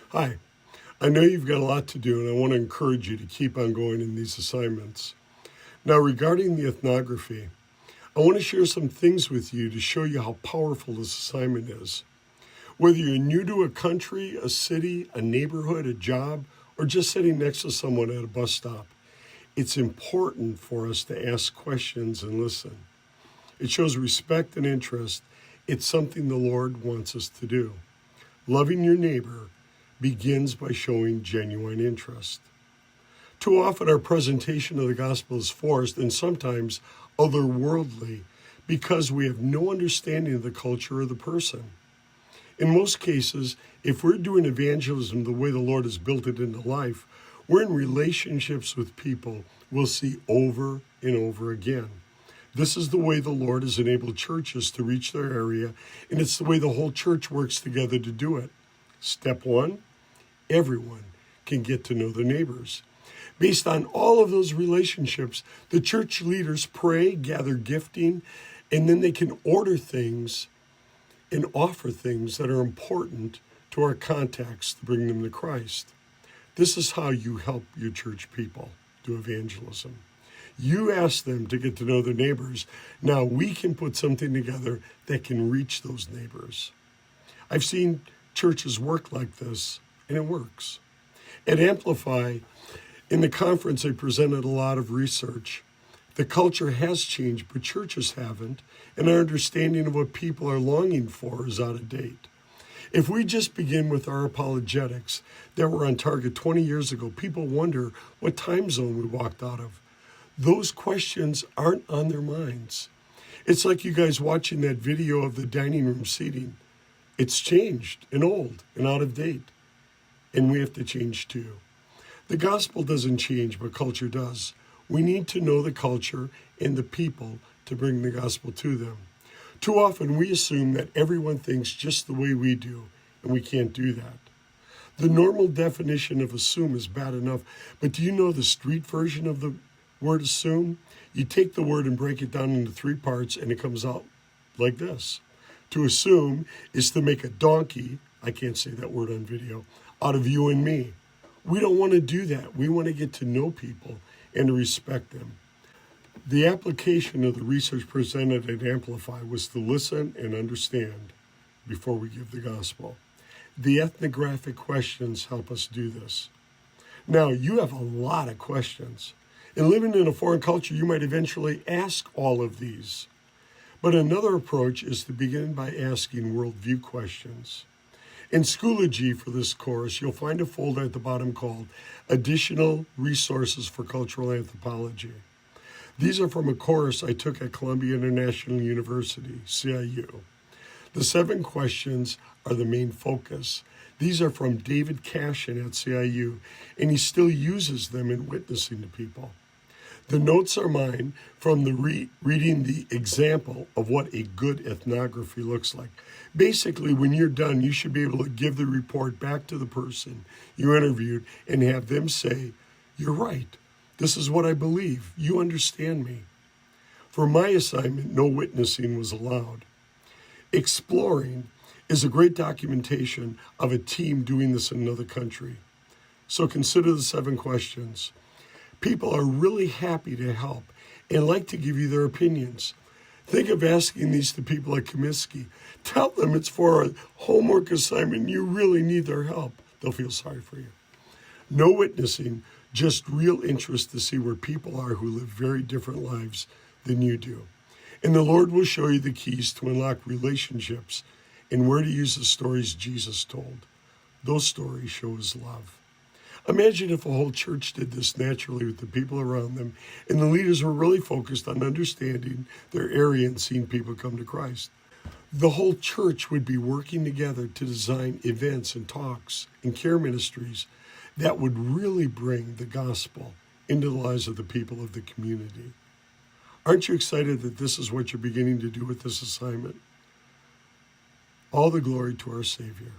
Hi, I know you've got a lot to do, and I want to encourage you to keep on going in these assignments. Now, regarding the ethnography, I want to share some things with you to show you how powerful this assignment is. Whether you're new to a country, a city, a neighborhood, a job, or just sitting next to someone at a bus stop, it's important for us to ask questions and listen. It shows respect and interest. It's something the Lord wants us to do. Loving your neighbor begins by showing genuine interest. Too often our presentation of the gospel is forced and sometimes otherworldly because we have no understanding of the culture or the person. In most cases, if we're doing evangelism the way the Lord has built it into life, we're in relationships with people we'll see over and over again. This is the way the Lord has enabled churches to reach their area, and it's the way the whole church works together to do it. Step one, everyone can get to know their neighbors. Based on all of those relationships, the church leaders pray, gather gifting, and then they can order things and offer things that are important to our contacts to bring them to Christ. This is how you help your church people do evangelism. You ask them to get to know their neighbors. Now we can put something together that can reach those neighbors. I've seen churches work like this, and it works. At Amplify, in the conference, I presented a lot of research. The culture has changed, but churches haven't, and our understanding of what people are longing for is out of date. If we just begin with our apologetics that were on target 20 years ago, people wonder what time zone we walked out of. Those questions aren't on their minds. It's like you guys watching that video of the dining room seating. It's changed and old and out of date, and we have to change too. The gospel doesn't change, but culture does. We need to know the culture and the people to bring the gospel to them. Too often we assume that everyone thinks just the way we do, and we can't do that. The normal definition of assume is bad enough, but do you know the street version of the word assume? You take the word and break it down into three parts, and it comes out like this. To assume is to make a donkey, I can't say that word on video, out of you and me. We don't want to do that. We want to get to know people and to respect them. The application of the research presented at Amplify was to listen and understand before we give the gospel. The ethnographic questions help us do this. Now, you have a lot of questions. And living in a foreign culture, you might eventually ask all of these. But another approach is to begin by asking worldview questions. In Schoology for this course, you'll find a folder at the bottom called Additional Resources for Cultural Anthropology. These are from a course I took at Columbia International University, CIU. The 7 questions are the main focus. These are from David Cashin at CIU, and he still uses them in witnessing to people. The notes are mine from the reading the example of what a good ethnography looks like. Basically, when you're done, you should be able to give the report back to the person you interviewed and have them say, "You're right. This is what I believe. You understand me." For my assignment, no witnessing was allowed. Exploring is a great documentation of a team doing this in another country. So consider the 7 questions. People are really happy to help and like to give you their opinions. Think of asking these to people like Comiskey. Tell them it's for a homework assignment. You really need their help. They'll feel sorry for you. No witnessing, just real interest to see where people are who live very different lives than you do. And the Lord will show you the keys to unlock relationships and where to use the stories Jesus told. Those stories show his love. Imagine if a whole church did this naturally with the people around them, and the leaders were really focused on understanding their area and seeing people come to Christ. The whole church would be working together to design events and talks and care ministries that would really bring the gospel into the lives of the people of the community. Aren't you excited that this is what you're beginning to do with this assignment? All the glory to our Savior.